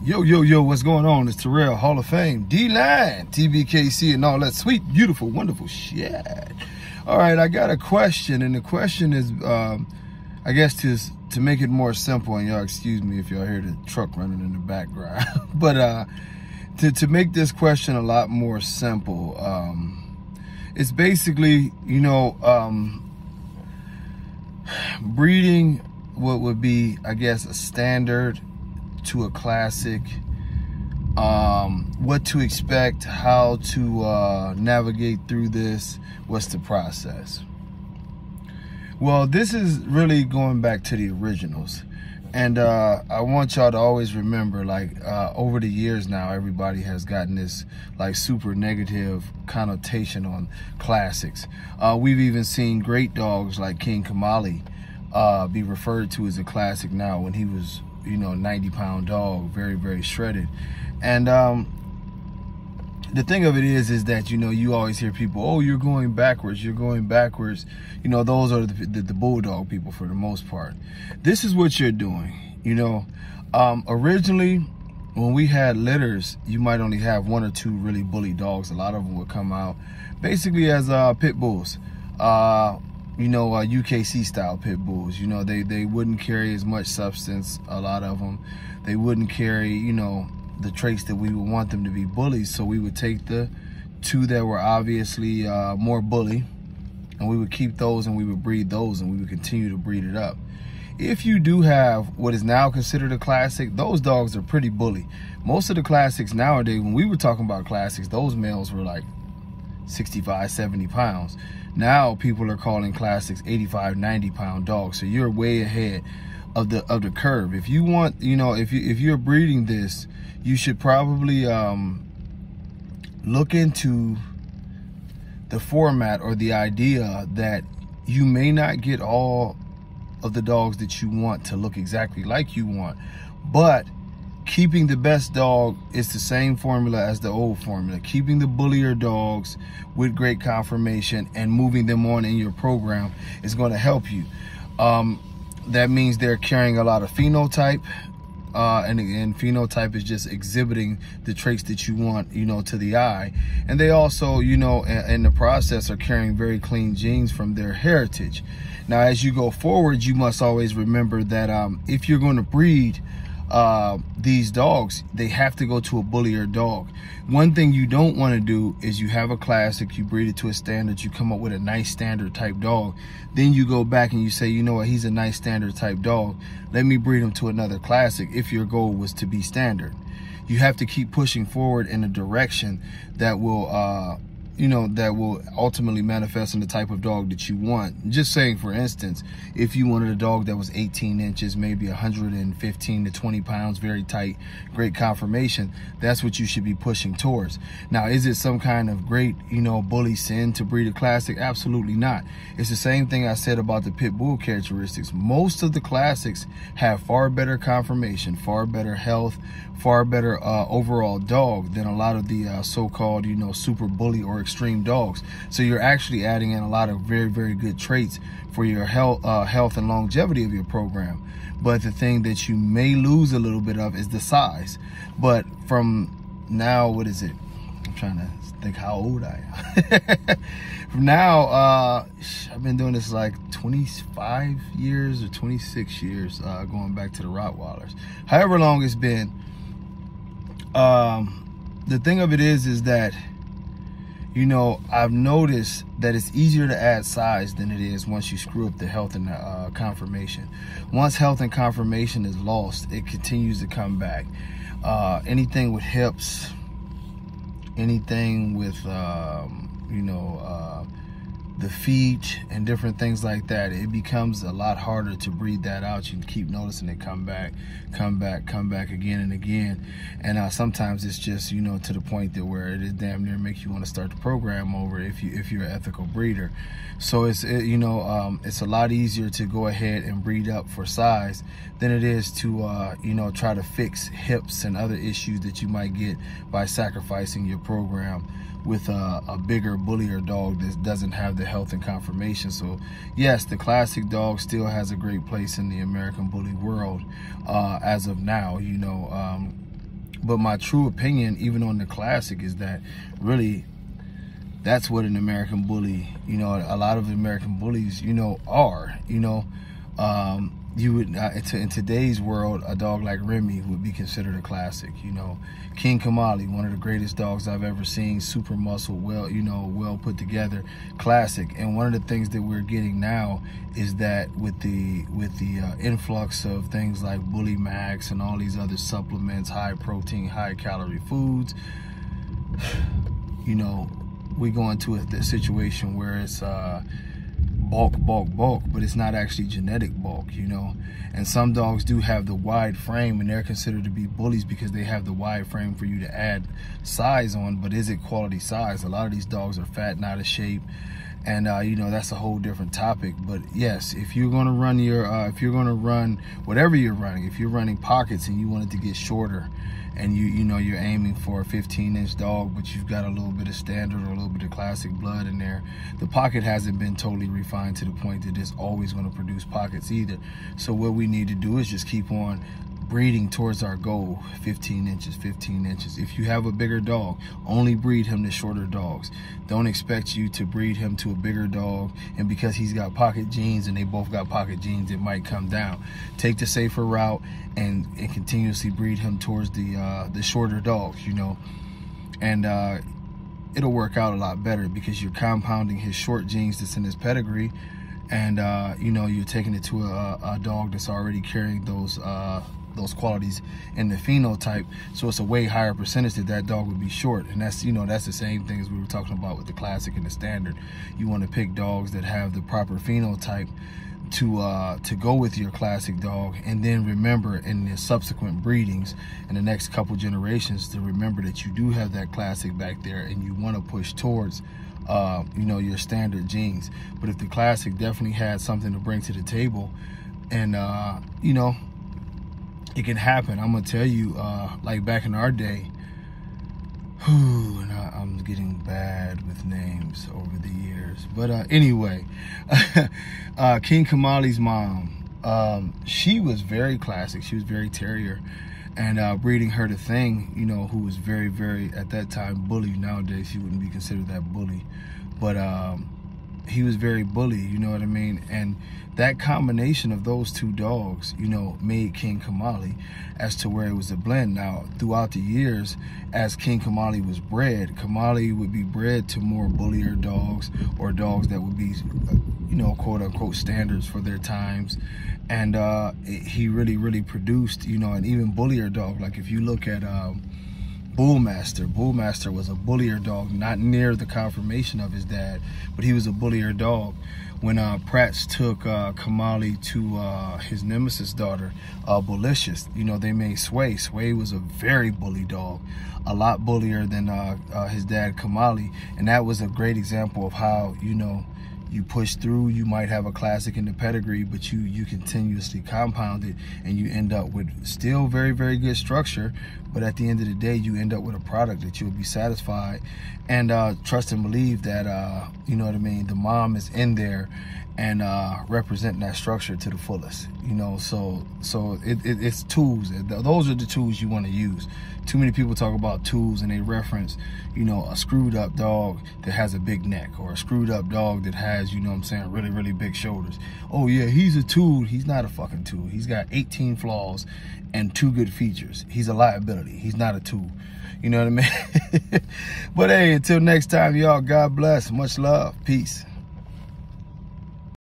Yo, what's going on? It's Terrell, Hall of Fame, D-Line, TBKC, and all that sweet, beautiful, wonderful shit. All right, I got a question, and the question is, I guess to make it more simple, and y'all excuse me if y'all hear the truck running in the background, but to make this question a lot more simple, it's basically, breeding what would be, I guess, a standard to a classic, what to expect, how to navigate through this, what's the process. Well, this is really going back to the originals, and I want y'all to always remember, like, over the years now, everybody has gotten this like super negative connotation on classics. We've even seen great dogs like King Kamali be referred to as a classic now, when he was, 90-pound dog, very, very shredded. And the thing of it is that, you always hear people, oh, you're going backwards. Those are the bulldog people for the most part. This is what you're doing. Originally, when we had litters, you might only have one or two really bully dogs. A lot of them would come out basically as pit bulls. UKC style pit bulls. They wouldn't carry as much substance, a lot of them. They wouldn't carry, the traits that we would want them to be bullies. So we would take the two that were obviously more bully, and we would keep those, and we would breed those, and we would continue to breed it up. If you do have what is now considered a classic, those dogs are pretty bully. Most of the classics nowadays, when we were talking about classics, those males were like 65, 70 pounds. Now people are calling classics 85, 90-pound dogs. So you're way ahead of the curve. If you want, if you're breeding this, you should probably look into the format or the idea that you may not get all of the dogs that you want to look exactly like you want, but keeping the best dog is the same formula as the old formula. Keeping the bullier dogs with great conformation and moving them on in your program is going to help you. That means they're carrying a lot of phenotype, and phenotype is just exhibiting the traits that you want, to the eye. And they also, in the process, are carrying very clean genes from their heritage. Now, as you go forward, you must always remember that if you're going to breed these dogs, they have to go to a bullier dog. One thing you don't want to do is you have a classic, you breed it to a standard, you come up with a nice standard type dog, then you go back and you say, what, he's a nice standard type dog, let me breed him to another classic. If your goal was to be standard, you have to keep pushing forward in a direction that will that will ultimately manifest in the type of dog that you want. Just saying, for instance, if you wanted a dog that was 18 inches, maybe 115 to 20 pounds, very tight, great conformation, that's what you should be pushing towards. Now, is it some kind of great, bully sin to breed a classic? Absolutely not. It's the same thing I said about the pit bull characteristics. Most of the classics have far better conformation, far better health, far better overall dog than a lot of the so-called, super bully or extreme dogs. So you're actually adding in a lot of very, very good traits for your health and longevity of your program. But the thing that you may lose a little bit of is the size. But from now, what is it? I'm trying to think how old I am. From now, I've been doing this like 25 years or 26 years, going back to the Rottweilers. However long it's been. The thing of it is that, I've noticed that it's easier to add size than it is once you screw up the health and the conformation. Once health and conformation is lost, it continues to come back. Anything with hips, anything with, the feet and different things like that, it becomes a lot harder to breed that out. You can keep noticing it come back again and again. And sometimes it's just, to the point that where it is damn near makes you want to start the program over if you're an ethical breeder. So it's a lot easier to go ahead and breed up for size than it is to try to fix hips and other issues that you might get by sacrificing your program with a bigger, bullier dog that doesn't have the health and conformation. So yes, the classic dog still has a great place in the American bully world as of now. But my true opinion, even on the classic, is that really that's what an American bully, you know, a lot of American bullies, you know, are, you know. You would, in today's world, a dog like Remy would be considered a classic, you know. King Kamali, one of the greatest dogs I've ever seen, super muscle, well, you know, well put together, classic. And one of the things that we're getting now is that with the influx of things like Bully Max and all these other supplements, high protein, high calorie foods, you know, we go into a situation where it's bulk, but it's not actually genetic bulk, you know. And some dogs do have the wide frame, and they're considered to be bullies because they have the wide frame for you to add size on. But is it quality size? A lot of these dogs are fat and out of shape, and you know, that's a whole different topic. But yes, if you're going to run your if you're going to run whatever you're running, if you're running pockets and you want it to get shorter, and you know you're aiming for a 15-inch dog, but you've got a little bit of standard or a little bit of classic blood in there, the pocket hasn't been totally refined to the point that it's always going to produce pockets either. So what we need to do is just keep on breeding towards our goal, 15 inches, 15 inches. If you have a bigger dog, only breed him to shorter dogs. Don't expect you to breed him to a bigger dog, and because he's got pocket genes and they both got pocket genes, it might come down. Take the safer route and continuously breed him towards the shorter dogs, you know, and it'll work out a lot better because you're compounding his short genes that's in his pedigree, and you know, you're taking it to a dog that's already carrying those qualities in the phenotype, so it's a way higher percentage that dog would be short. And that's, you know, that's the same thing as we were talking about with the classic and the standard. You want to pick dogs that have the proper phenotype to go with your classic dog, and then remember in the subsequent breedings in the next couple generations to remember that you do have that classic back there, and you want to push towards you know, your standard genes. But if the classic definitely had something to bring to the table, and you know, it can happen. I'm gonna tell you, like back in our day, and I'm getting bad with names over the years, but anyway, King Kamali's mom, she was very classic. She was very terrier, and breeding her to Thing, you know, who was very, very, at that time, bully. Nowadays he wouldn't be considered that bully, but he was very bully, you know what I mean? And that combination of those two dogs, you know, made King Kamali as to where it was a blend. Now, throughout the years, as King Kamali was bred, Kamali would be bred to more bullier dogs, or dogs that would be, you know, quote unquote standards for their times. And he really produced, you know, an even bullier dog. Like if you look at Bullmaster was a bullier dog, not near the conformation of his dad, but he was a bullier dog. When Pratt's took Kamali to his nemesis daughter, Bullicious, you know, they made Sway. Sway was a very bully dog, a lot bullier than his dad Kamali, and that was a great example of how, you know, you push through. You might have a classic in the pedigree, but you continuously compound it, and you end up with still very good structure. But at the end of the day, you end up with a product that you'll be satisfied, and trust and believe that you know what I mean, the mom is in there and representing that structure to the fullest, you know. So it's tools. Those are the tools you want to use. Too many people talk about tools and they reference, you know, a screwed up dog that has a big neck, or a screwed up dog that has, you know what I'm saying, really big shoulders. Oh yeah, he's a tool. He's not a fucking tool. He's got 18 flaws and 2 good features. He's a liability. He's not a tool. You know what I mean? But hey, until next time, y'all, God bless. Much love. Peace.